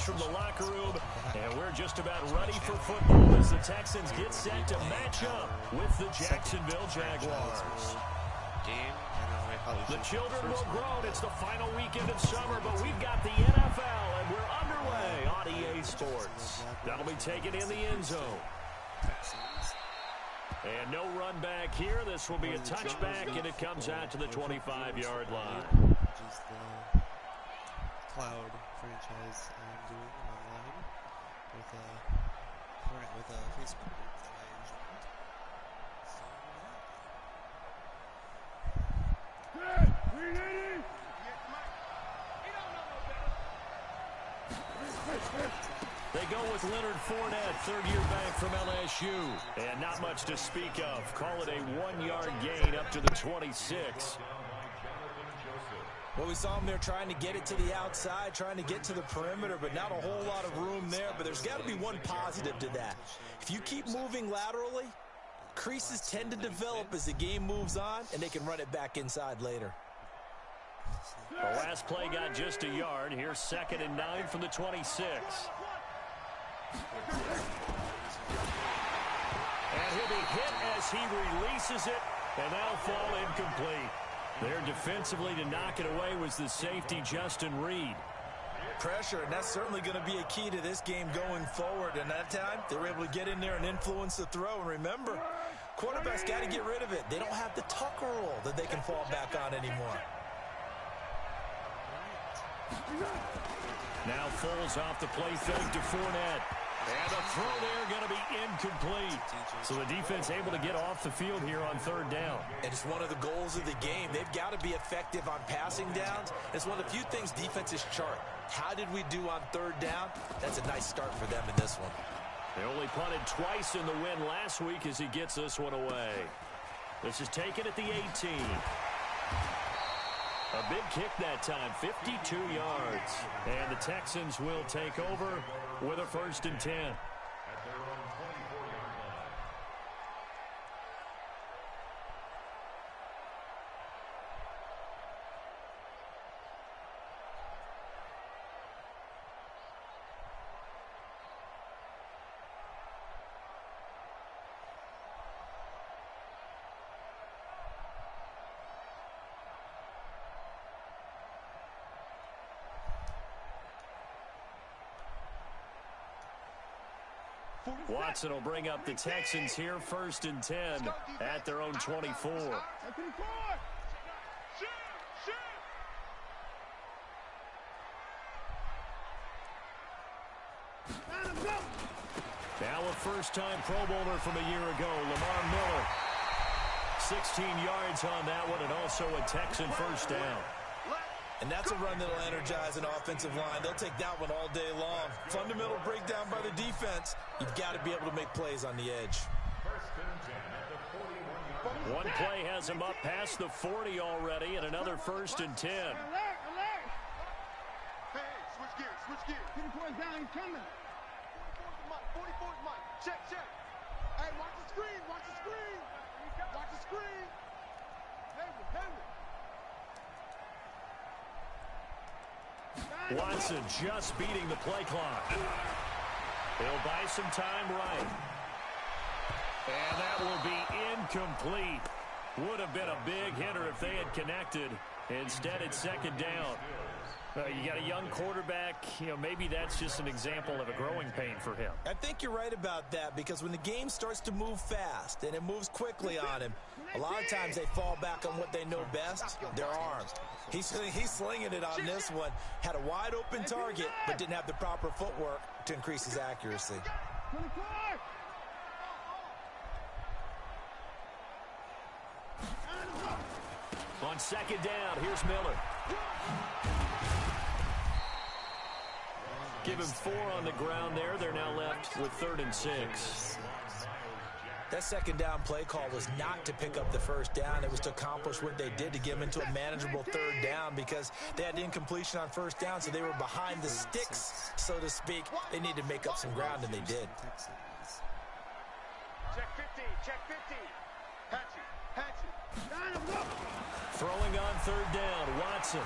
from the locker room, and we're just about ready for football as the Texans get set to match up with the Jacksonville Jaguars. The children will grow. It's the final weekend of summer, but we've got the NFL, and we're underway on EA Sports. That'll be taken in the end zone. And no run back here. This will be a touchback, and it comes out to the 25-yard line. Which is the cloud franchise I'm doing online with a Facebook group that I joined. They go with Leonard Fournette, third-year back from LSU. And not much to speak of. Call it a 1-yard gain up to the 26. Well, we saw him there trying to get it to the outside, trying to get to the perimeter, but not a whole lot of room there. But there's got to be one positive to that. If you keep moving laterally, creases tend to develop as the game moves on, and they can run it back inside later. The last play got just a yard. Here's 2nd and 9 from the 26. And he'll be hit as he releases it, and that'll fall incomplete. There defensively to knock it away was the safety, Justin Reed. Pressure, and that's certainly going to be a key to this game going forward. And that time, they were able to get in there and influence the throw. And remember, quarterbacks got to get rid of it. They don't have the tuck rule that they can fall back on anymore. Now Foles off the play fake to Fournette. And the throw there going to be incomplete. So the defense able to get off the field here on 3rd down. And it's one of the goals of the game. They've got to be effective on passing downs. It's one of the few things defenses chart. How did we do on 3rd down? That's a nice start for them in this one. They only punted twice in the win last week as he gets this one away. This is taken at the 18. A big kick that time, 52 yards. And the Texans will take over with a 1st and 10. Watson will bring up the Texans here, 1st and 10 at their own 24. Now a first-time Pro Bowler from a year ago, Lamar Miller. 16 yards on that one, and also a Texan 1st down. And that's a run that'll energize an offensive line. They'll take that one all day long. Fundamental breakdown by the defense. You've got to be able to make plays on the edge. One play has him up past the 40 already, and another 1st and 10. Hey, switch gears. Get the point down, he's coming. 44's Mike. Check. Hey, watch the screen. Watch the screen. Henry. Watson just beating the play clock. He'll buy some time right. And that will be incomplete. Would have been a big hitter if they had connected. Instead, it's 2nd down. You got a young quarterback. Maybe that's just an example of a growing pain for him. I think you're right about that, because when the game starts to move fast and it moves quickly on him, a lot of times they fall back on what they know best, their arms. He's slinging it on this one. Had a wide open target, but didn't have the proper footwork to increase his accuracy. On 2nd down, here's Miller. Give him 4 on the ground there. They're now left with 3rd and 6. That 2nd down play call was not to pick up the 1st down. It was to accomplish what they did, to get them into a manageable 3rd down, because they had incompletion on 1st down, so they were behind the sticks, so to speak. They needed to make up some ground, and they did. Check 50. Hatchet. Throwing on 3rd down, Watson.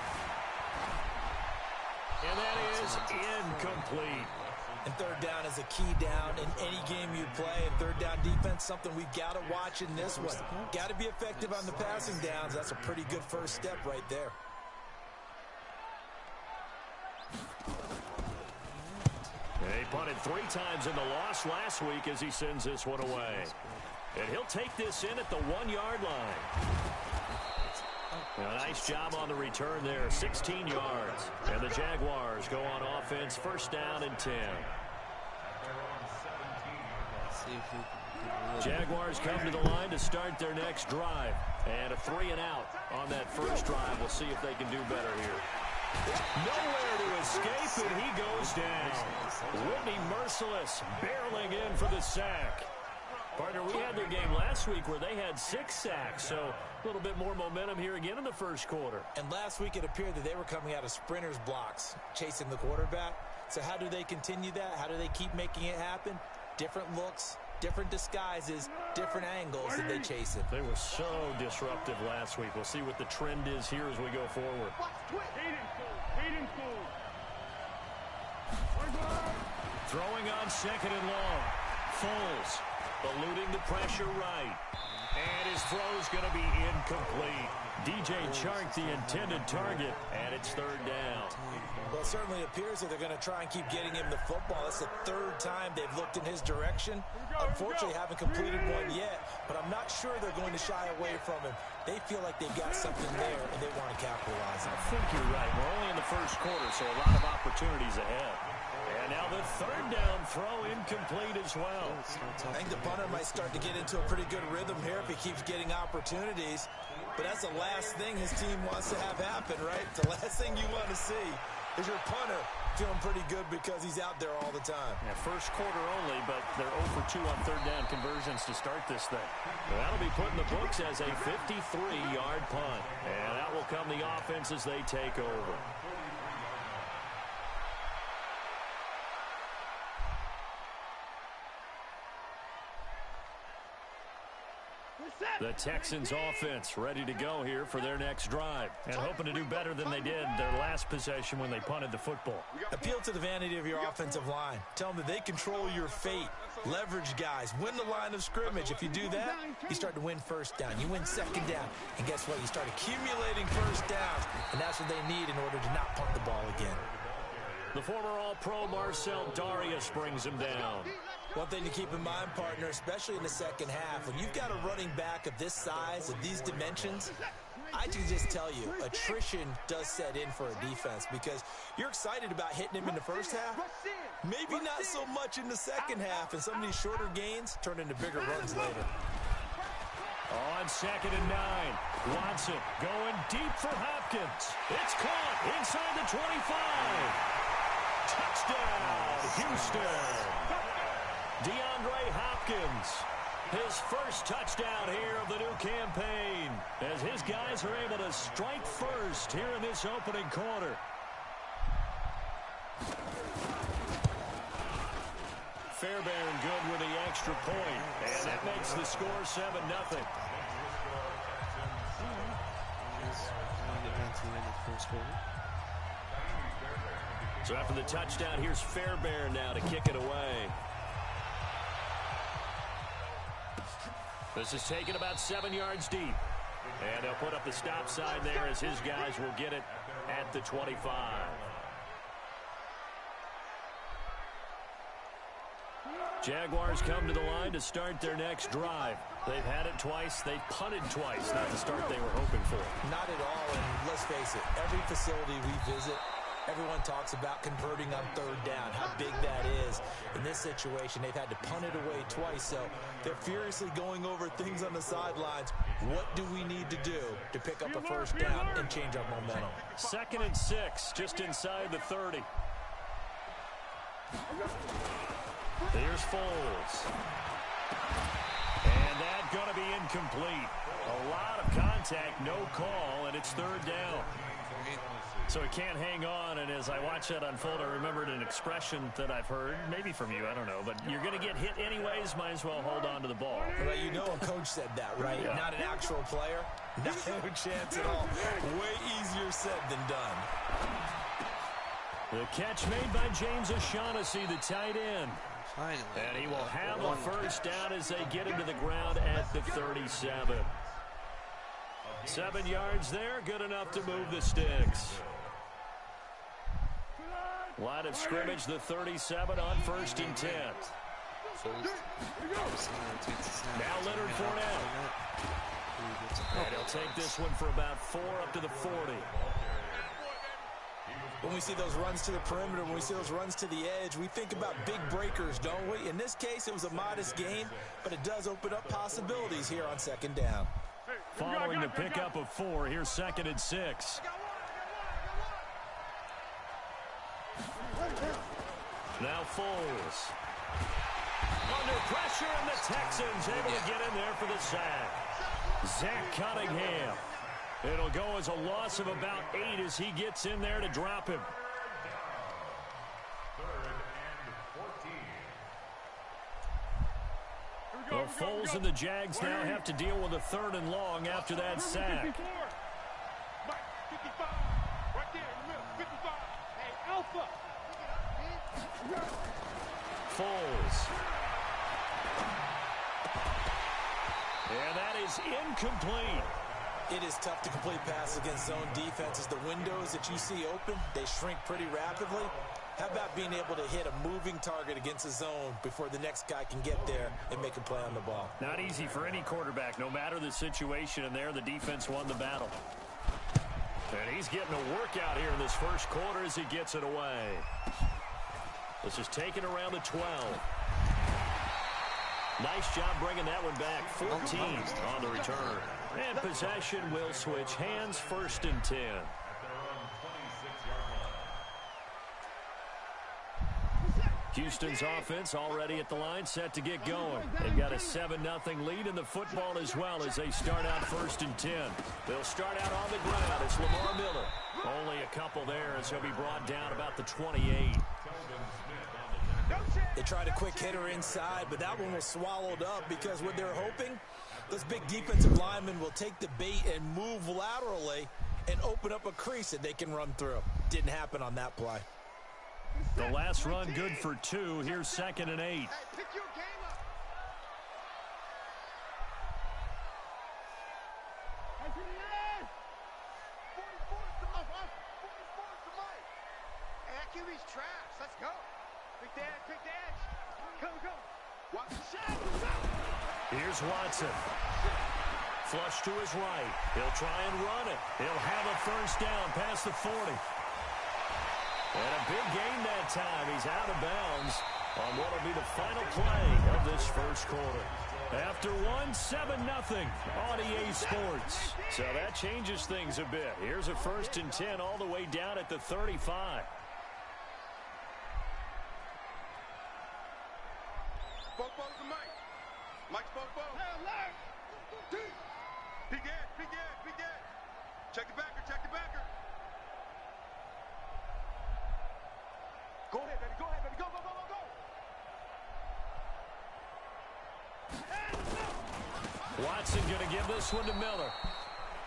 And that is incomplete. And third down is a key down in any game you play. And third down defense, something we've got to watch in this one. Got to be effective on the passing downs. That's a pretty good first step right there. He punted 3 times in the loss last week as he sends this one away. And he'll take this in at the 1-yard line. A nice job on the return there, 16 yards. And the Jaguars go on offense, first down and 10. Jaguars come to the line to start their next drive. And a 3-and-out on that first drive. We'll see if they can do better here. Nowhere to escape, and he goes down. Whitney Merciless barreling in for the sack. Partner, we had their game last week where they had 6 sacks, so a little bit more momentum here again in the first quarter. And last week it appeared that they were coming out of sprinters blocks, chasing the quarterback. So how do they continue that? How do they keep making it happen? Different looks, different disguises, different angles that they chase it. They were so disruptive last week. We'll see what the trend is here as we go forward. Throwing on second and long. Foles eluding the pressure right. And his throw's going to be incomplete. DJ Chark, the intended target, and it's third down. Well, it certainly appears that they're going to try and keep getting him the football. That's the 3rd time they've looked in his direction. Unfortunately, haven't completed one yet, but I'm not sure they're going to shy away from him. They feel like they've got something there, and they want to capitalize on it. I think you're right. We're only in the first quarter, so a lot of opportunities ahead. And now the third down throw incomplete as well. I think the punter might start to get into a pretty good rhythm here if he keeps getting opportunities. But that's the last thing his team wants to have happen, right? The last thing you want to see is your punter feeling pretty good because he's out there all the time. Yeah, first quarter only, but they're 0 for 2 on third down conversions to start this thing. Well, that'll be put in the books as a 53-yard punt. And that will come the offense as they take over. The Texans offense ready to go here for their next drive and hoping to do better than they did their last possession when they punted the football. Appeal to the vanity of your offensive line. Tell them that they control your fate. Leverage guys. Win the line of scrimmage. If you do that, you start to win first down. You win second down. And guess what? You start accumulating first downs. And that's what they need in order to not punt the ball again. The former All-Pro Marcel Darius brings him down. One thing to keep in mind, partner, especially in the second half, when you've got a running back of this size, of these dimensions, I can just tell you, attrition does set in for a defense because you're excited about hitting him in the first half. Maybe not so much in the second half, and some of these shorter gains turn into bigger runs later. On second and 9, Watson going deep for Hopkins. It's caught inside the 25. Touchdown, Houston. DeAndre Hopkins, his first touchdown here of the new campaign, as his guys are able to strike first here in this opening quarter. Fairbairn good with the extra point, and that makes the score 7-0. So after the touchdown, here's Fairbairn now to kick it away. This is taken about 7 yards deep. And they'll put up the stop sign there as his guys will get it at the 25. Jaguars come to the line to start their next drive. They've had it twice. They've punted twice. Not the start they were hoping for. Not at all, and let's face it, every facility we visit, everyone talks about converting on third down, how big that is. In this situation, they've had to punt it away twice, so they're furiously going over things on the sidelines. What do we need to do to pick up a first down and change our momentum? 2nd and 6, just inside the 30. Here's Foles. And that's going to be incomplete. A lot of contact, no call, and it's third down. So he can't hang on, and as I watch that unfold, I remembered an expression that I've heard, maybe from you, I don't know, but you're going to get hit anyways, might as well hold on to the ball. Well, you know a coach said that, right? Yeah. Not an actual player. No chance at all. Way easier said than done. The catch made by James O'Shaughnessy, the tight end. Finally. And he will have a first down as they get him to the ground at the 37. 7 yards there, good enough to move the sticks. Line of scrimmage, the 37 on 1st and 10. Now Leonard Fournette. And he'll take this one for about 4 up to the 40. When we see those runs to the perimeter, when we see those runs to the edge, we think about big breakers, don't we? In this case, it was a modest gain, but it does open up possibilities here on 2nd down. Following the pickup of 4, here's 2nd and 6. Now Foles. Under pressure, and the Texans able to get in there for the sack. Zach Cunningham. It'll go as a loss of about 8 as he gets in there to drop him. 3rd and 14. Well, Foles and the Jags now have to deal with a 3rd and long after that sack. 55. Right there in the middle. 55. Hey, Alpha. Foles. And that is incomplete. It is tough to complete passes against zone defenses. The windows that you see open, they shrink pretty rapidly. How about being able to hit a moving target against a zone before the next guy can get there and make a play on the ball? Not easy for any quarterback, no matter the situation, and there the defense won the battle. And he's getting a workout here in this first quarter as he gets it away. This is taken around the 12. Nice job bringing that one back. 14 on the return. And possession will switch hands, 1st and 10. Houston's offense already at the line, set to get going. They've got a 7-0 lead in the football as well as they start out 1st and 10. They'll start out on the ground. It's Lamar Miller. Only a couple there as he'll be brought down about the 28. They tried a quick hitter inside, but that one was swallowed up because what they're hoping, those big defensive linemen will take the bait and move laterally and open up a crease that they can run through. Didn't happen on that play. The last run good for 2. Here's 2nd and 8. Hey, pick your game up. Hey, to the edge. 44 to Mike. 44 to Mike. Hey, that QB's trash. Let's go. Pick the edge. Pick the edge. Go. Watch the shot. Here's Watson. Flush to his right. He'll try and run it. He'll have a first down past the 40. And a big gain that time. He's out of bounds on what will be the final play of this first quarter. After 7-0 on EA Sports. So that changes things a bit. Here's a 1st and 10 all the way down at the 35. Bobo to Mike. Mike's Bobo. Hey, alert. Big edge. Check the backer. Go ahead, baby. Go. Watson going to give this one to Miller.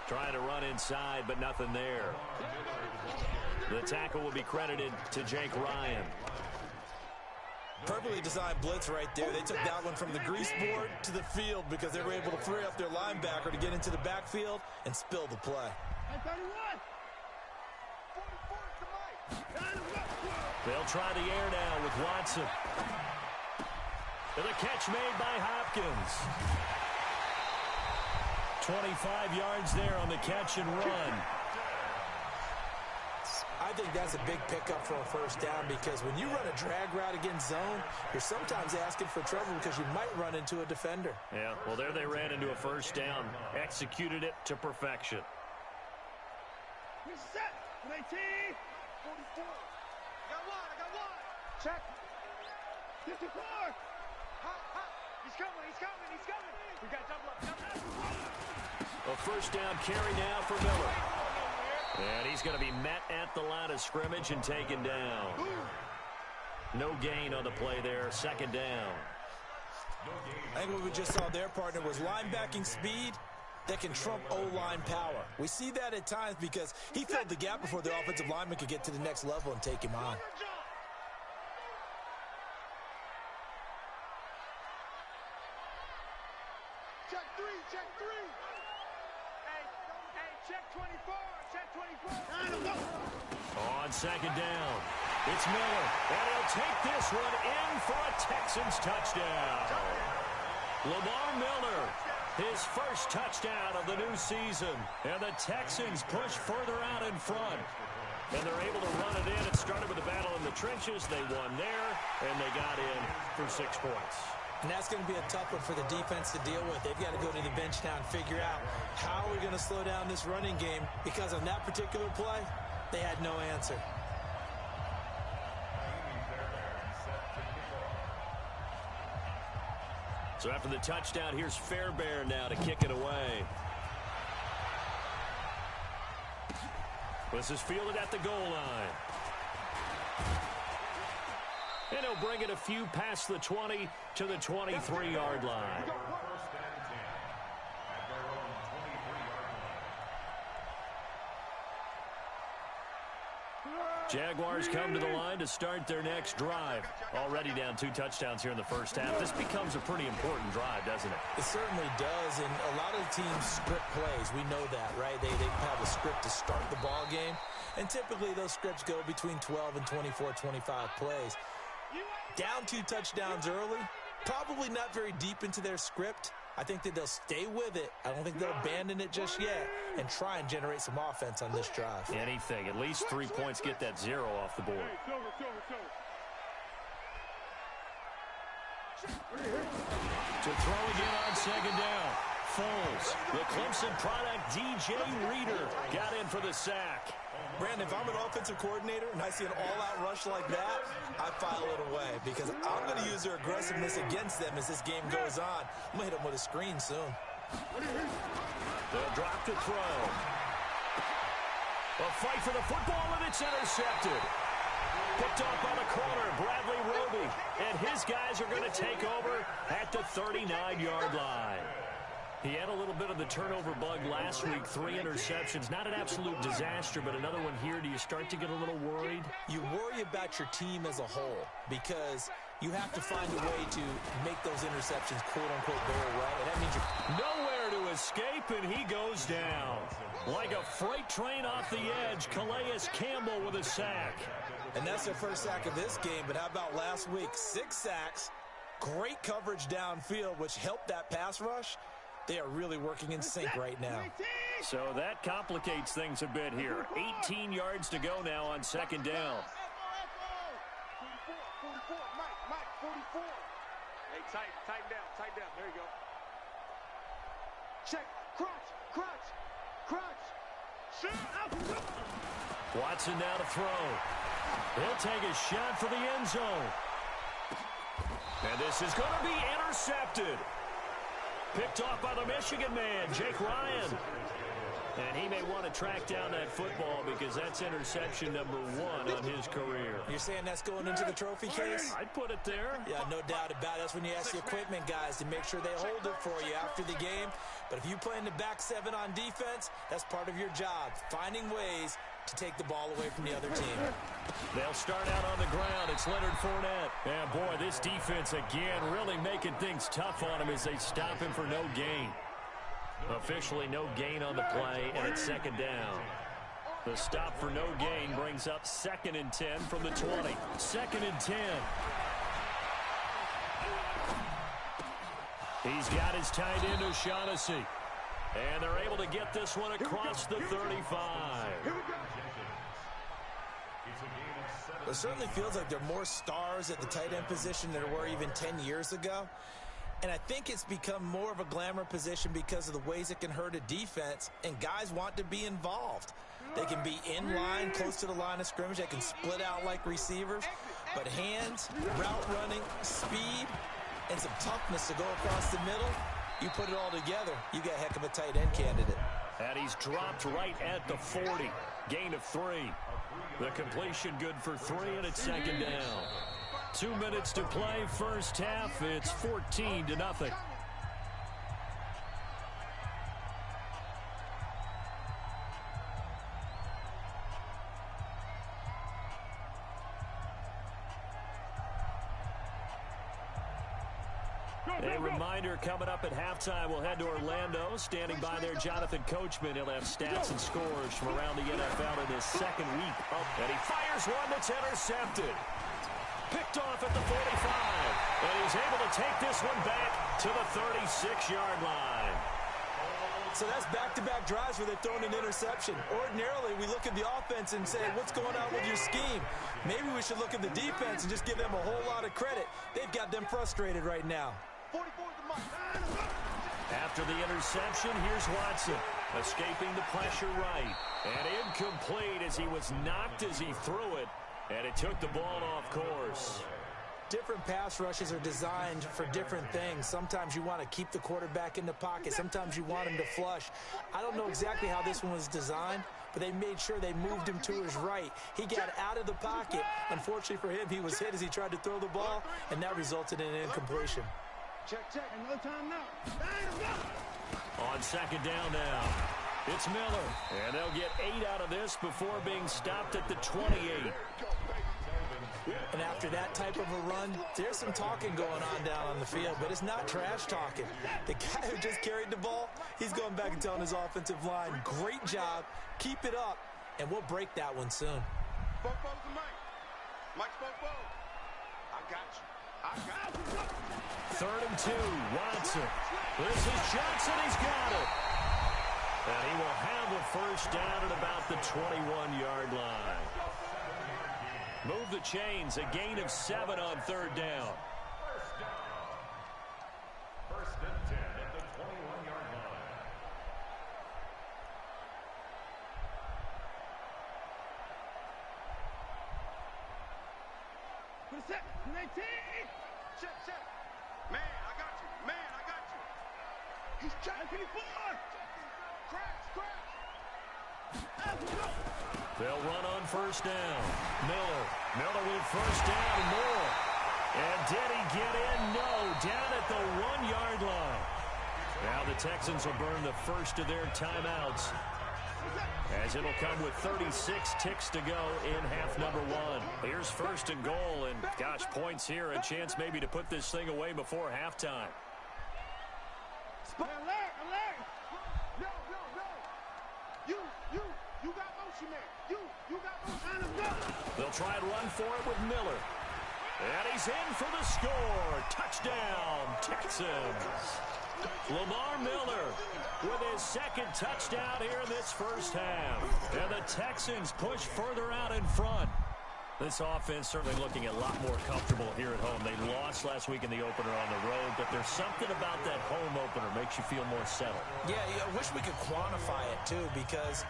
Trying to run inside, but nothing there. The tackle will be credited to Jake Ryan. Perfectly designed blitz right there. They took that one from the grease board to the field because they were able to free up their linebacker to get into the backfield and spill the play. They'll try the air now with Watson. And the catch made by Hopkins. 25 yards there on the catch and run. I think that's a big pickup for a first down because when you run a drag route against zone, you're sometimes asking for trouble because you might run into a defender. Yeah, well, there they ran into a first down. Executed it to perfection. We're set. 19. 44. I got one. Check. 54. He's coming. We got double up. A first down carry now for Miller. And he's going to be met at the line of scrimmage and taken down. No gain on the play there. 2nd down. I think what we just saw their partner was linebacking speed that can trump O-line power. We see that at times because he filled the gap before the offensive lineman could get to the next level and take him on. Check three, check three. Hey, check 24, check 24. On second down, it's Miller, and he'll take this one in for a Texans touchdown. Lamar Miller, his first touchdown of the new season, and the Texans push further out in front. And they're able to run it in. It started with a battle in the trenches. They won there, and they got in for 6 points. And that's going to be a tough one for the defense to deal with. They've got to go to the bench now and figure out how we're going to slow down this running game, because on that particular play, they had no answer. So after the touchdown, here's Fairbairn now to kick it away. This is fielded at the goal line. And he'll bring it a few past the 20 to the 23-yard line. Jaguars come to the line to start their next drive. Already down 2 touchdowns here in the first half. This becomes a pretty important drive, doesn't it? It certainly does, and a lot of teams script plays. We know that, right? They have a script to start the ball game, and typically those scripts go between 12 and 24, 25 plays. Down 2 touchdowns early, probably not very deep into their script. I think that they'll stay with it. I don't think they'll abandon it just yet and try and generate some offense on this drive. Anything. At least 3 points, get that 0 off the board. To throw again on second down. Foles, the Clemson product, DJ Reader, got in for the sack. Brandon, if I'm an offensive coordinator and I see an all-out rush like that, I file it away because I'm going to use their aggressiveness against them as this game goes on. I'm going to hit them with a screen soon. They'll drop to throw. A fight for the football, and it's intercepted. Picked off by the corner, Bradley Roby. And his guys are going to take over at the 39-yard line. He had a little bit of the turnover bug last week, 3 interceptions. Not an absolute disaster, but another one here. Do you start to get a little worried? You worry about your team as a whole because you have to find a way to make those interceptions, quote-unquote, go away. And that means you're nowhere to escape, and he goes down. Like a freight train off the edge, Calais Campbell with a sack. And that's their first sack of this game, but how about last week? 6 sacks, great coverage downfield, which helped that pass rush. They are really working in sync right now. So that complicates things a bit here. 18 yards to go now on second down. 44, Mike, 44. Hey, tighten down. There you go. Check, crunch. Shoot. Watson now to throw. He'll take a shot for the end zone. And this is going to be intercepted. Picked off by the Michigan man, Jake Ryan. And he may want to track down that football because that's interception number 1 on his career. You're saying that's going into the trophy case? I'd put it there. Yeah, no doubt about it. That's when you ask the equipment guys to make sure they hold it for you after the game. But if you play in the back 7 on defense, that's part of your job, finding ways to take the ball away from the other team. They'll start out on the ground. It's Leonard Fournette. And, boy, this defense, again, really making things tough on him as they stop him for no gain. Officially no gain on the play, and it's second down. The stop for no gain brings up 2nd and 10 from the 20. 2nd and 10. He's got his tight end, O'Shaughnessy. And they're able to get this one across the 35. It certainly feels like there are more stars at the tight end position than there were even 10 years ago. And I think it's become more of a glamour position because of the ways it can hurt a defense, and guys want to be involved. They can be in line, close to the line of scrimmage. They can split out like receivers. But hands, route running, speed, and some toughness to go across the middle, you put it all together, you got a heck of a tight end candidate. And he's dropped right at the 40. Gain of 3. The completion good for 3, and it's second down. 2 minutes to play, first half. It's 14-0. A reminder coming up at halftime, we'll head to Orlando. Standing by there, Jonathan Coachman. He'll have stats and scores from around the NFL in his second week. And he fires one that's intercepted. Picked off at the 45. And he's able to take this one back to the 36-yard line. So that's back-to-back drives where they've thrown an interception. Ordinarily, we look at the offense and say, what's going on with your scheme? Maybe we should look at the defense and just give them a whole lot of credit. They've got them frustrated right now. After the interception, here's Watson. Escaping the pressure right. And incomplete as he was knocked as he threw it. And it took the ball off course. Different pass rushes are designed for different things. Sometimes you want to keep the quarterback in the pocket. Sometimes you want him to flush. I don't know exactly how this one was designed, but they made sure they moved him to his right. He got out of the pocket. Unfortunately for him, he was hit as he tried to throw the ball, and that resulted in an incompletion. Check. No time now. On second down now, it's Miller. And they'll get 8 out of this before being stopped at the 28. And after that type of a run, there's some talking going on down on the field, but it's not trash talking. The guy who just carried the ball, he's going back and telling his offensive line, great job, keep it up, and we'll break that one soon. Bo's the Mike. Mike's Bo. I got you. 3rd and 2, Watson. This is Johnson, he's got it. And he will have the first down at about the 21-yard line. Move the chains, a gain of 7 on 3rd down. First and 10 at the 21-yard line. Put a set. 19. Check. Man, I got you. He's checking it forward. Crash. They'll run on first down. Miller with first down and more. And did he get in? No, down at the 1-yard line. Now the Texans will burn the first of their timeouts, as it'll come with 36 ticks to go in half number 1. Here's 1st and goal, and gosh, points here, a chance maybe to put this thing away before halftime. Alert. No. You got motion there. You got motion. They'll try and run for it with Miller. And he's in for the score. Touchdown, Texans. Lamar Miller with his 2nd touchdown here in this first half. And the Texans push further out in front. This offense certainly looking a lot more comfortable here at home. They lost last week in the opener on the road, but there's something about that home opener makes you feel more settled. Yeah, I wish we could quantify it, too, because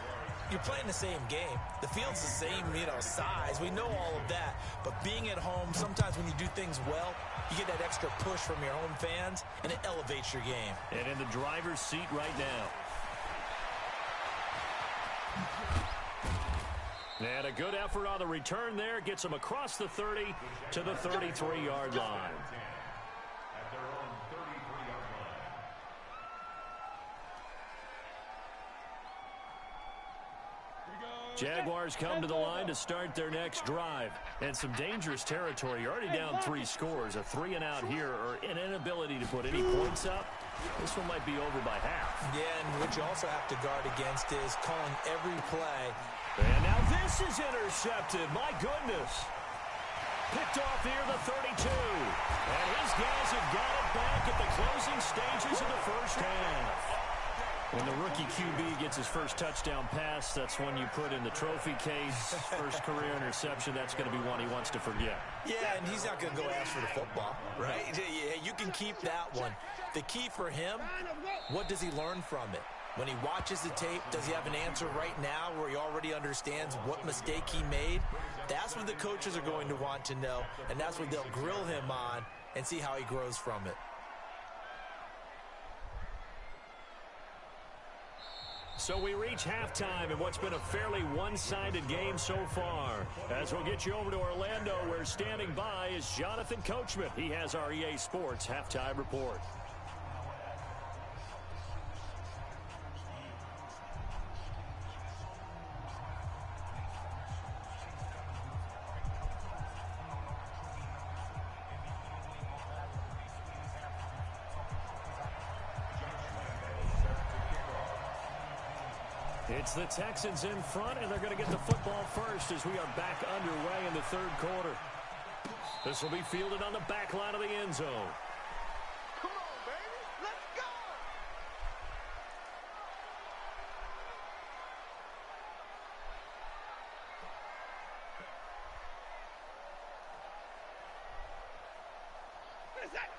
you're playing the same game. The field's the same, size. We know all of that. But being at home, sometimes when you do things well, you get that extra push from your home fans, and it elevates your game. And in the driver's seat right now. And a good effort on the return there. Gets him across the 30 to the 33-yard line. At their own 33-yard line. Jaguars come to the line to start their next drive. And some dangerous territory. You're already down 3 scores. A 3-and-out here, or an inability to put any points up. This one might be over by half. Yeah, and what you also have to guard against is calling every play. And now this is intercepted. My goodness. Picked off here, the 32. And his guys have got it back at the closing stages of the first half. When the rookie QB gets his first touchdown pass, that's one you put in the trophy case. First career interception, that's going to be one he wants to forget. Yeah, and he's not going to go ask for the football, right? Yeah, you can keep that one. The key for him, what does he learn from it? When he watches the tape, does he have an answer right now where he already understands what mistake he made? That's what the coaches are going to want to know, and that's what they'll grill him on and see how he grows from it. So we reach halftime in what's been a fairly one-sided game so far. As we'll get you over to Orlando, where standing by is Jonathan Coachman. He has our EA Sports halftime report. It's the Texans in front, and they're going to get the football first as we are back underway in the third quarter. This will be fielded on the back line of the end zone. Come on, baby. Let's go.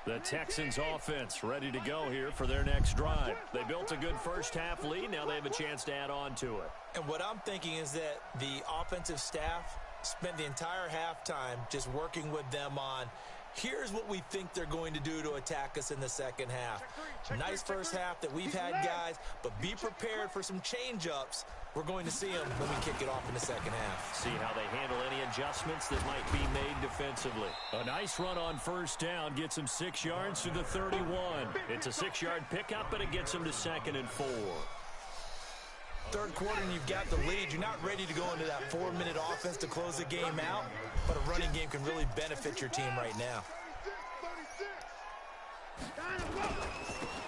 The Texans offense ready to go here for their next drive. They built a good first half lead. Now they have a chance to add on to it. And what I'm thinking is that the offensive staff spent the entire halftime just working with them on, here's what we think they're going to do to attack us in the second half. Nice first half that we've had, guys, but be prepared for some change-ups. We're going to see them when we kick it off in the second half. See how they handle any adjustments that might be made defensively. A nice run on first down gets him 6 yards to the 31. It's a 6-yard pickup, but it gets him to 2nd and 4. Third quarter and you've got the lead. You're not ready to go into that 4-minute offense to close the game out, but a running game can really benefit your team right now.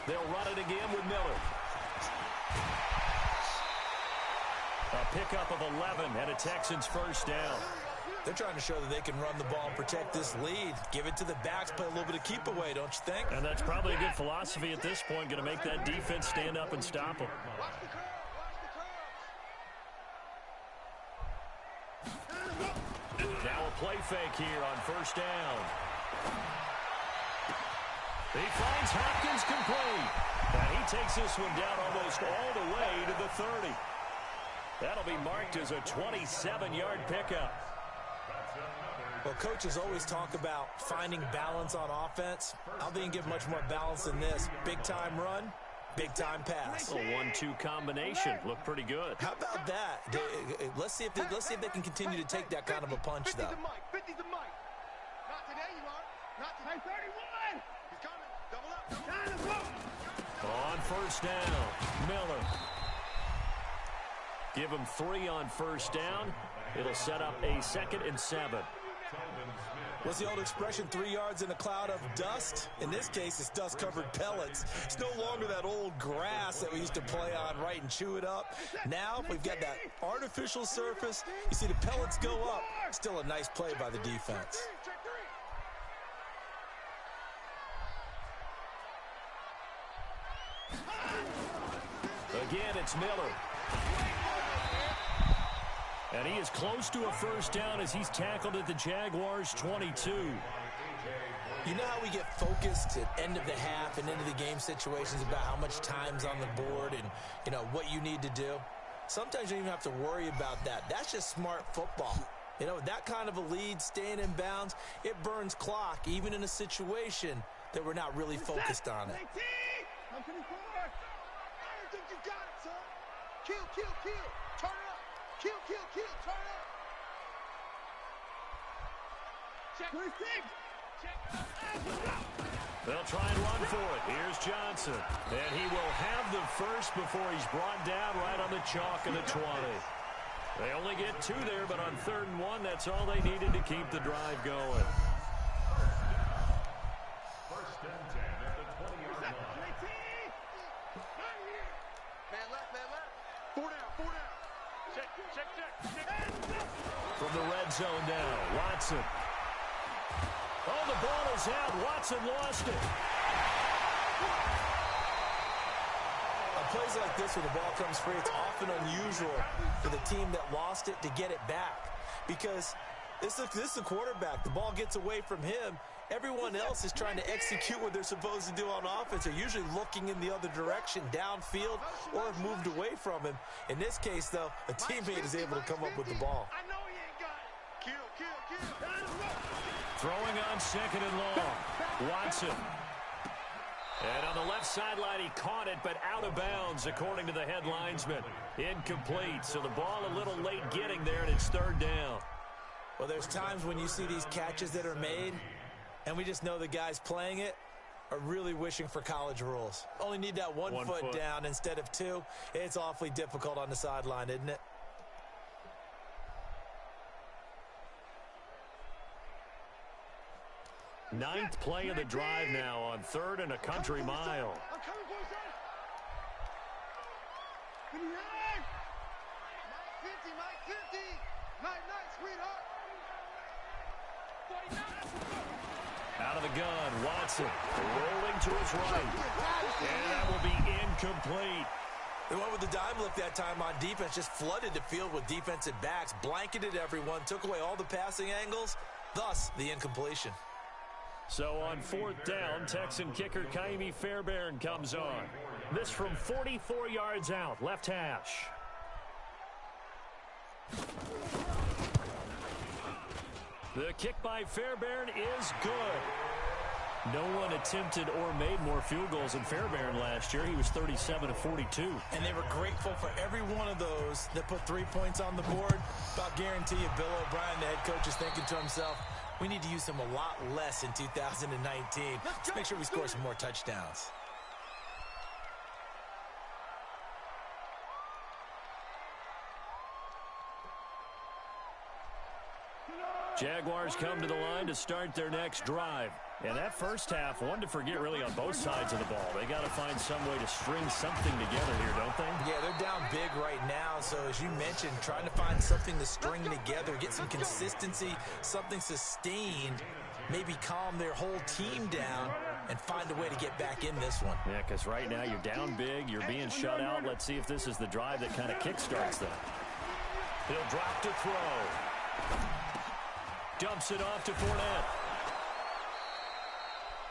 They'll run it again with Miller. A pickup of 11 and a Texans first down. They're trying to show that they can run the ball and protect this lead. Give it to the backs, play a little bit of keep away, don't you think? And that's probably a good philosophy at this point, going to make that defense stand up and stop them. Now a play fake here on first down. He finds Hopkins complete. And he takes this one down almost all the way to the 30. That'll be marked as a 27-yard pickup. Well, coaches always talk about finding balance on offense. I don't think you can get much more balance than this. Big-time run, big-time pass. A 1-2 combination. Looked pretty good. How about that? Let's see if they can continue to take that kind of a punch, though. 50's the mic. Not today, you are. Not today. 31. He's coming. Double up. On first down, Miller. Give him 3 on first down. It'll set up a 2nd and 7. What's the old expression, 3 yards in a cloud of dust? In this case, it's dust-covered pellets. It's no longer that old grass that we used to play on, right, and chew it up. Now, we've got that artificial surface. You see the pellets go up. Still a nice play by the defense. Again, it's Miller. And he is close to a first down as he's tackled at the Jaguars' 22. You know how we get focused at end of the half and into the game situations about how much time's on the board and, you know, what you need to do? Sometimes you don't even have to worry about that. That's just smart football. You know, that kind of a lead, staying in bounds, it burns clock, even in a situation that we're not really focused on it. I don't think you got it, son. Kill. Turn it up. Kill. Turn it up. Check. They'll try and run for it. Here's Johnson. And he will have the first before he's brought down right on the chalk of the 20. They only get 2 there, but on 3rd and 1, that's all they needed to keep the drive going. First and 10 at the 20-yard line. Man left. 4 down. Check. From the red zone now, Watson. Oh, the ball is out. Watson lost it. On plays like this where the ball comes free, it's often unusual for the team that lost it to get it back. Because this is the quarterback. The ball gets away from him. Everyone else is trying to execute what they're supposed to do on offense. They're usually looking in the other direction, downfield, or have moved away from him. In this case, though, a teammate is able to come up with the ball. I know he ain't got it. Kill. Throwing on 2nd and long. Watson. And on the left sideline, he caught it, but out of bounds, according to the head linesman. Incomplete. So the ball a little late getting there, and it's 3rd down. Well, there's times when you see these catches that are made, and we just know the guys playing it are really wishing for college rules. Only need that one foot down instead of 2. It's awfully difficult on the sideline, isn't it? Ninth play of the drive now on 3rd and a country mile. I'm coming for you, son. Mike, 50. Night, sweetheart. 49. Out of the gun, Watson rolling to his right. And that will be incomplete. They went with the dime look that time on defense, just flooded the field with defensive backs, blanketed everyone, took away all the passing angles, thus the incompletion. So on 4th down, Texan kicker Kaimi Fairbairn comes on. This from 44 yards out, left hash. The kick by Fairbairn is good. No one attempted or made more field goals than Fairbairn last year. He was 37 of 42. And they were grateful for every one of those that put 3 points on the board. About guarantee you, Bill O'Brien, the head coach, is thinking to himself, we need to use him a lot less in 2019. Let's make sure we score some more touchdowns. Jaguars come to the line to start their next drive. And that first half, one to forget really on both sides of the ball. They got to find some way to string something together here, don't they? Yeah, they're down big right now. So as you mentioned, trying to find something to string together, get some consistency, something sustained, maybe calm their whole team down and find a way to get back in this one. Yeah, because right now you're down big, you're being shut out. Let's see if this is the drive that kind of kickstarts them. He'll drop to throw. Dumps it off to Fournette.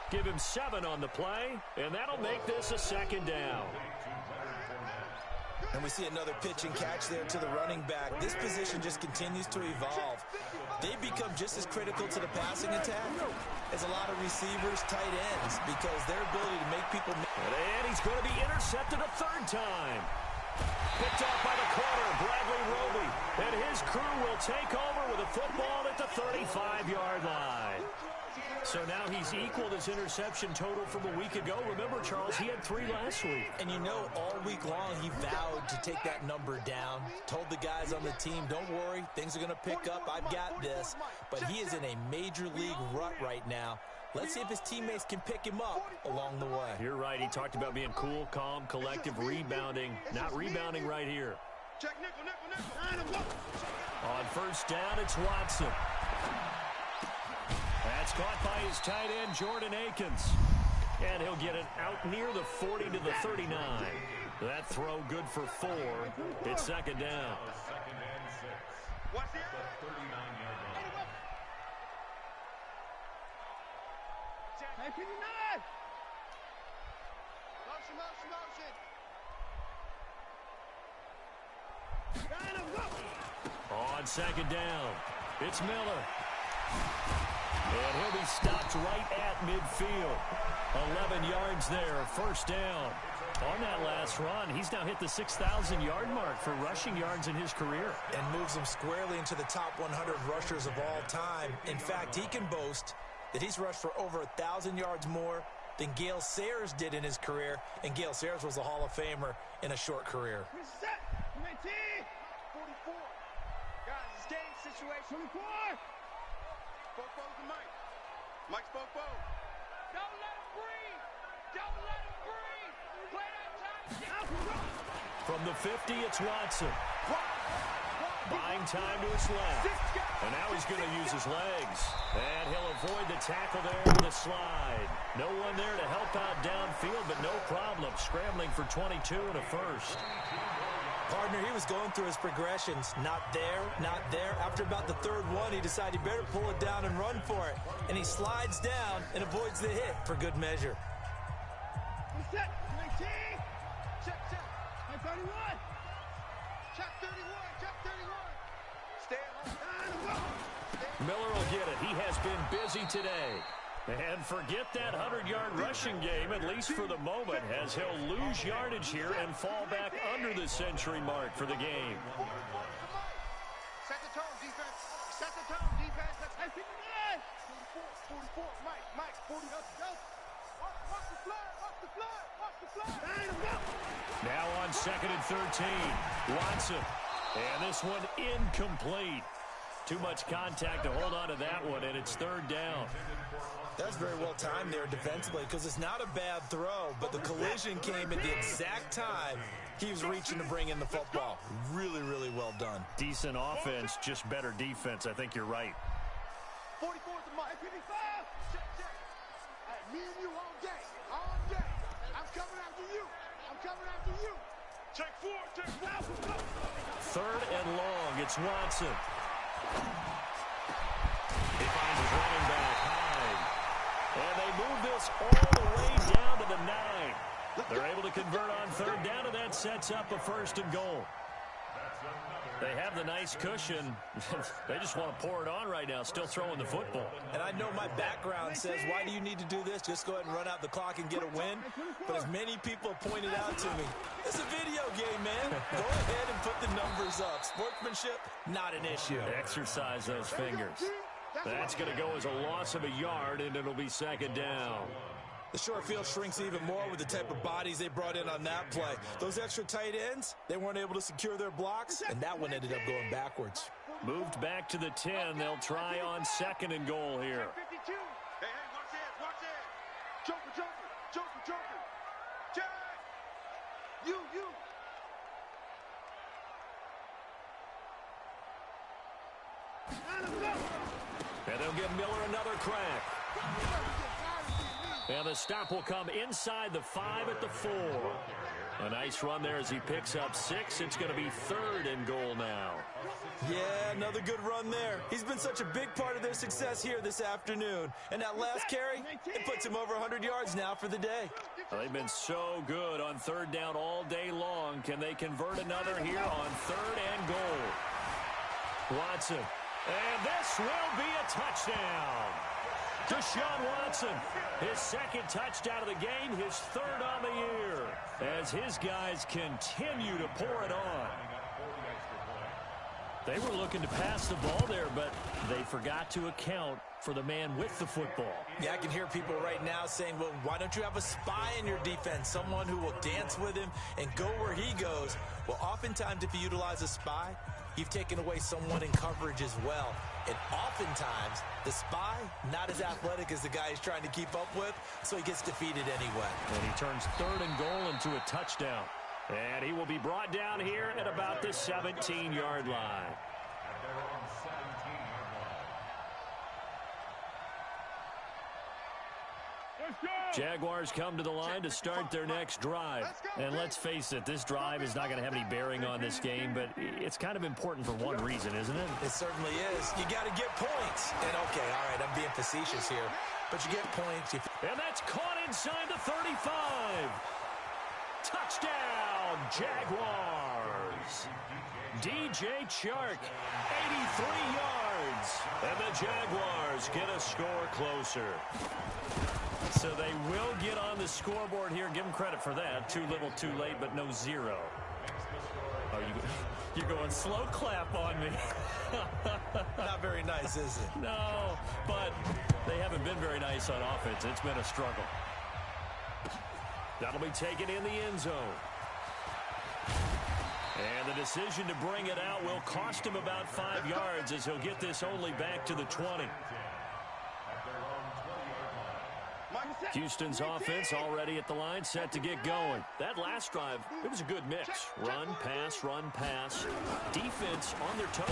Give him 7 on the play, and that'll make this a 2nd down. And we see another pitch and catch there to the running back. This position just continues to evolve. They become just as critical to the passing attack as a lot of receivers, tight ends, because their ability to make people... And he's going to be intercepted a 3rd time. Picked off by the corner, Bradley Roby. And his crew will take over with a football at the 35-yard line. So now he's equaled his interception total from a week ago. Remember, Charles, he had 3 last week. And you know, all week long he vowed to take that number down. Told the guys on the team, don't worry, things are going to pick up. I've got this. But he is in a major league rut right now. Let's see if his teammates can pick him up along the way. You're right. He talked about being cool, calm, collective, rebounding. Not rebounding right here. On 1st down, it's Watson. That's caught by his tight end, Jordan Akins. And he'll get it out near the 40 to the 39. That throw good for 4. It's 2nd down. Watch it. Hey, 59. Motion. On 2nd down, it's Miller. And he'll be stopped right at midfield. 11 yards there, 1st down. On that last run, he's now hit the 6,000-yard mark for rushing yards in his career. And moves him squarely into the top 100 rushers of all time. In fact, he can boast that he's rushed for over 1,000 yards more than Gale Sayers did in his career. And Gale Sayers was a Hall of Famer in a short career. Reset. 44. Guys, it's game situation. 24. Fofo's the Mike. Mike's Fofo. Don't let him breathe. Don't let him breathe. Play that time. From the 50, it's Watson. Buying time to his left. And now he's going to use his legs. And he'll avoid the tackle there with a slide. No one there to help out downfield, but no problem. Scrambling for 22 and a 1st. Partner, he was going through his progressions. Not there, not there. After about the 3rd one, he decided he better pull it down and run for it. And he slides down and avoids the hit for good measure. Reset. 19. Check. 31. Check 31. Check 31. Stay home. Miller will get it. He has been busy today. And forget that 100-yard rushing game, at least for the moment, as he'll lose yardage here and fall back under the century mark for the game. Set the tone, defense. Set the tone, defense. Let's have 44. Mike, 40. Watch the flood. Now on 2nd and 13, Watson. And this one incomplete. Too much contact to hold on to that one, and it's 3rd down. That's very well timed there defensively because it's not a bad throw, but the collision came at the exact time He was reaching to bring in the football. Really, really well done. Decent offense, just better defense. I think you're right. 44 to Mike. 55. Check, check. Hey, me and you all day. All day. I'm coming after you. I'm coming after you. Check 4. Check 4. Third and long. It's Watson. He finds his running back, Hyde. And they move this all the way down to the 9. They're able to convert on third down, and that sets up a first and goal. They have the nice cushion. They just want to pour it on right now, still throwing the football. And I know my background says, why do you need to do this? Just go ahead and run out the clock and get a win. But as many people have pointed out to me, it's a video game, man. Go ahead and put the numbers up. Sportsmanship, not an issue. Exercise those fingers. That's going to go as a loss of a yard, and it'll be second down. The short field shrinks even more with the type of bodies they brought in on that play. Those extra tight ends, they weren't able to secure their blocks, and that one ended up going backwards. Moved back to the 10. They'll try on second and goal here. 52. Hey, watch that, watch that. Joker. Jack. You. And they'll give Miller another crack. And the stop will come inside the 5 at the 4. A nice run there as he picks up 6. It's going to be third and goal now. Yeah, another good run there. He's been such a big part of their success here this afternoon. And that last carry, it puts him over 100 yards now for the day. Well, they've been so good on third down all day long. Can they convert another here on third and goal? Watson. And this will be a touchdown. Deshaun Watson, his second touchdown of the game, his third on the year, as his guys continue to pour it on. They were looking to pass the ball there, but they forgot to account for the man with the football. Yeah, I can hear people right now saying, well, why don't you have a spy in your defense, someone who will dance with him and go where he goes? Well, oftentimes if you utilize a spy, you've taken away someone in coverage as well. And oftentimes, the spy, not as athletic as the guy he's trying to keep up with, so he gets defeated anyway. And he turns third and goal into a touchdown. And he will be brought down here at about the 17-yard line. Jaguars come to the line to start their next drive. And let's face it, this drive is not going to have any bearing on this game, but it's kind of important for one reason, isn't it? It certainly is. You got to get points. And okay, all right, I'm being facetious here, but you get points. And that's caught inside the 35. Touchdown, Jaguars. DJ Chark, 83 yards. And the Jaguars get a score closer. So they will get on the scoreboard here. Give them credit for that. Too little, too late, but no 0. Oh, you're going slow clap on me. Not very nice, is it? No, but they haven't been very nice on offense. It's been a struggle. That'll be taken in the end zone. And the decision to bring it out will cost him about 5 yards as he'll get this only back to the 20. Houston's offense already at the line, set to get going. That last drive, it was a good mix. Run, pass. Defense on their toes.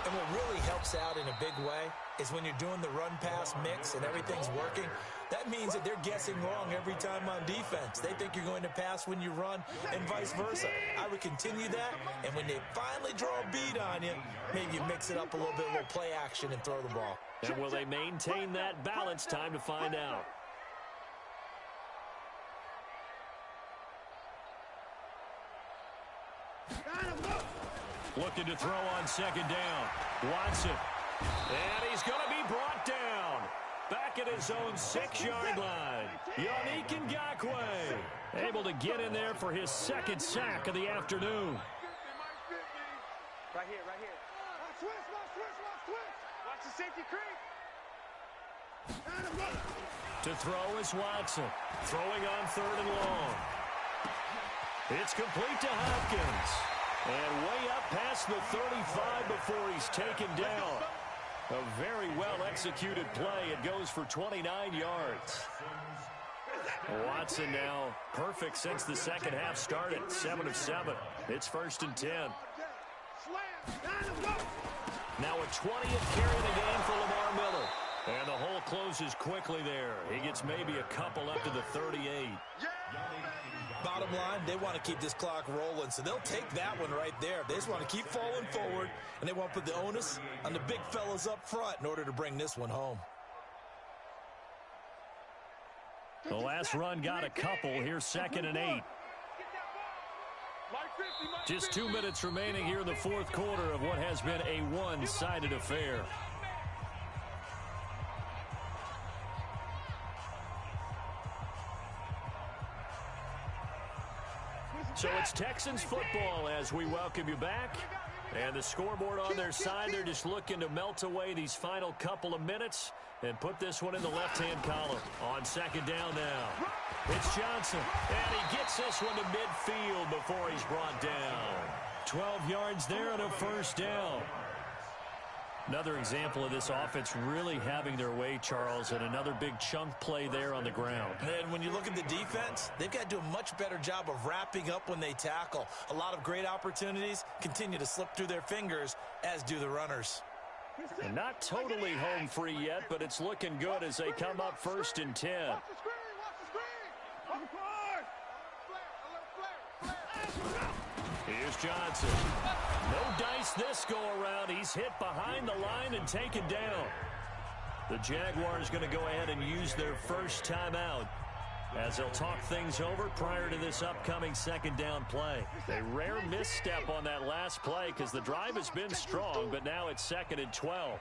And what really helps out in a big way is when you're doing the run-pass mix and everything's working, that means that they're guessing wrong every time on defense. They think you're going to pass when you run and vice versa. I would continue that, and when they finally draw a beat on you, maybe you mix it up a little bit, a little play action, and throw the ball. And will they maintain that balance? Time to find out. Looking to throw on second down. Watson. And he's going to be brought down. Back at his own 6-yard line. Yannick Ngakoue able to get in there for his second sack of the afternoon. Right here. Watch the safety creep. To throw is Watson. Throwing on third and long. It's complete to Hopkins. And way up past the 35 before he's taken down. A very well-executed play. It goes for 29 yards. Watson now perfect since the second half started. 7 of 7. It's 1st and 10. Now a 20th carry of the game for Lamar Miller. And the hole closes quickly there. He gets maybe a couple up to the 38. Bottom line, they want to keep this clock rolling, so they'll take that one right there. They just want to keep falling forward, and they want to put the onus on the big fellas up front in order to bring this one home. The last run got a couple. Here's 2nd and 8. Just 2 minutes remaining here in the fourth quarter of what has been a one-sided affair. So it's Texans football as we welcome you back. And the scoreboard on their side, they're just looking to melt away these final couple of minutes and put this one in the left-hand column. On 2nd down now. It's Johnson, and he gets this one to midfield before he's brought down. 12 yards there and a 1st down. Another example of this offense really having their way, Charles, and another big chunk play there on the ground. And when you look at the defense, they've got to do a much better job of wrapping up when they tackle. A lot of great opportunities continue to slip through their fingers, as do the runners. And not totally home free yet, but it's looking good as they come up 1st and 10. Here's Johnson. No dice this go-around. He's hit behind the line and taken down. The Jaguars going to go ahead and use their first timeout as they'll talk things over prior to this upcoming 2nd down play. A rare misstep on that last play because the drive has been strong, but now it's 2nd and 12.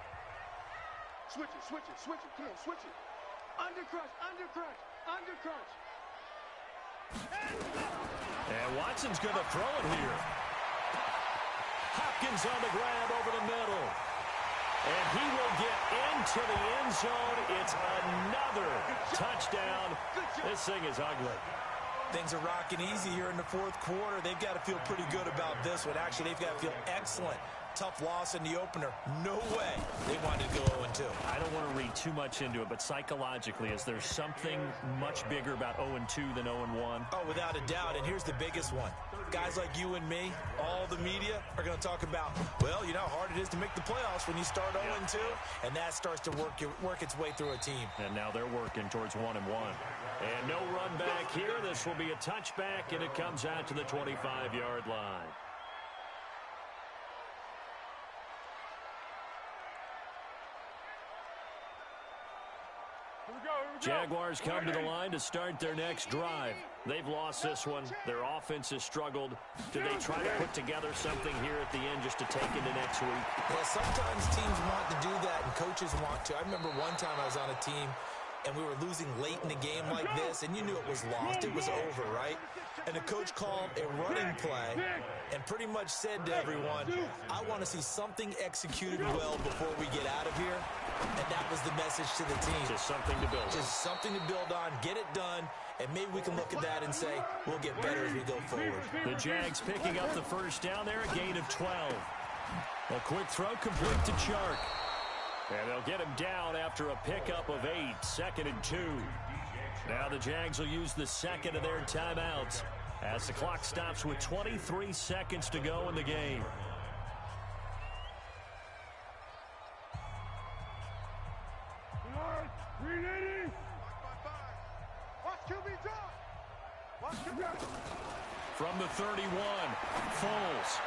Switch it, switch it, switch it, come on, switch it. Undercrunch, undercrunch, undercrunch. And Watson's going to throw it here. Hopkins on the grab over the middle. And he will get into the end zone. It's another touchdown. This thing is ugly. Things are rocking easy here in the fourth quarter. They've got to feel pretty good about this one. Actually, they've got to feel excellent. Tough loss in the opener. No way they wanted to go 0-2. I don't want to read too much into it, but psychologically, is there something much bigger about 0-2 than 0-1? Oh, without a doubt, and here's the biggest one. Guys like you and me, all the media, are going to talk about, well, you know how hard it is to make the playoffs when you start 0-2, and that starts to work its way through a team. And now they're working towards 1-1. And no run back here. This will be a touchback, and it comes out to the 25-yard line. Jaguars come to the line to start their next drive. They've lost this one. Their offense has struggled. Do they try to put together something here at the end just to take into next week? Well, sometimes teams want to do that and coaches want to. I remember one time I was on a team and we were losing late in the game like this, and you knew it was lost. It was over, right? And the coach called a running play and pretty much said to everyone, I want to see something executed well before we get out of here. And that was the message to the team. Just something to build on. Just something to build on, get it done, and maybe we can look at that and say, we'll get better as we go forward. The Jags picking up the first down there, a gain of 12. A quick throw complete to Chark. And they'll get him down after a pickup of 8, 2nd and 2. Now the Jags will use the second of their timeouts as the clock stops with 23 seconds to go in the game. From the 31, Foles.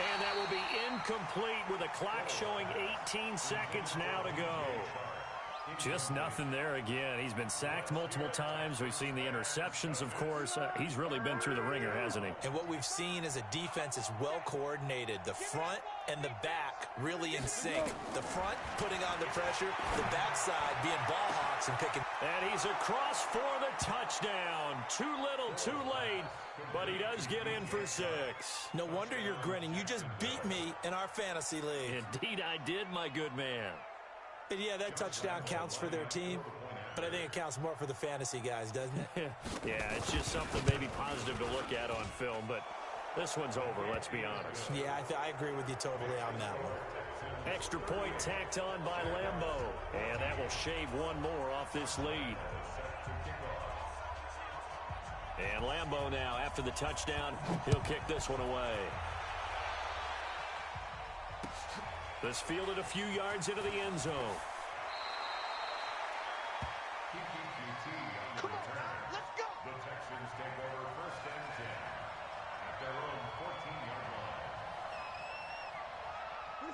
And that will be incomplete with a clock showing 18 seconds now to go. Just nothing there again. He's been sacked multiple times. We've seen the interceptions, of course. He's really been through the ringer, hasn't he? And what we've seen is a defense that's well coordinated. The front and the back really in sync. The front putting on the pressure, the backside being ball hawks and picking. And he's across for the touchdown. Too little, too late, but he does get in for 6. No wonder you're grinning. You just beat me in our fantasy league. Indeed I did, my good man. And yeah, that touchdown counts for their team, but I think it counts more for the fantasy guys, doesn't it? Yeah, it's just something maybe positive to look at on film, but this one's over, let's be honest. Yeah, I agree with you totally on that one. Extra point tacked on by Lambo. And that will shave one more off this lead. And Lambo now, after the touchdown, he'll kick this one away. This fielded a few yards into the end zone. Come on, let's go. The Texans take over 1st and 10 at their own 14-yard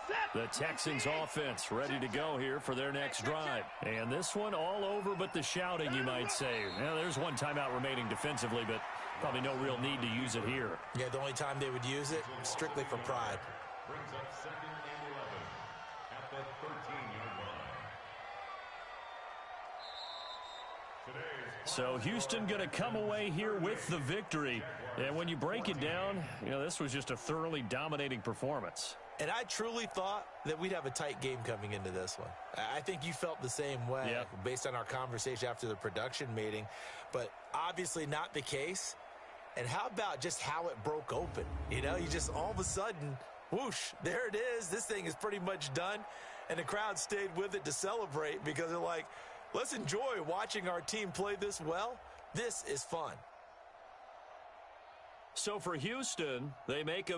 line. The Texans offense ready to go here for their next drive. And this one all over but the shouting, you might say. Now, there's one timeout remaining defensively, but probably no real need to use it here. Yeah, the only time they would use it, strictly for pride. Brings up 2nd and 11 at the 13-yard line. So Houston going to come away here with the victory. And when you break it down, you know, this was just a thoroughly dominating performance. And I truly thought that we'd have a tight game coming into this one. I think you felt the same way based on our conversation after the production meeting, but obviously not the case. And how about just how it broke open? You know, you just all of a sudden, whoosh, there it is. This thing is pretty much done. And the crowd stayed with it to celebrate because they're like, let's enjoy watching our team play this well. This is fun. So for Houston, they make a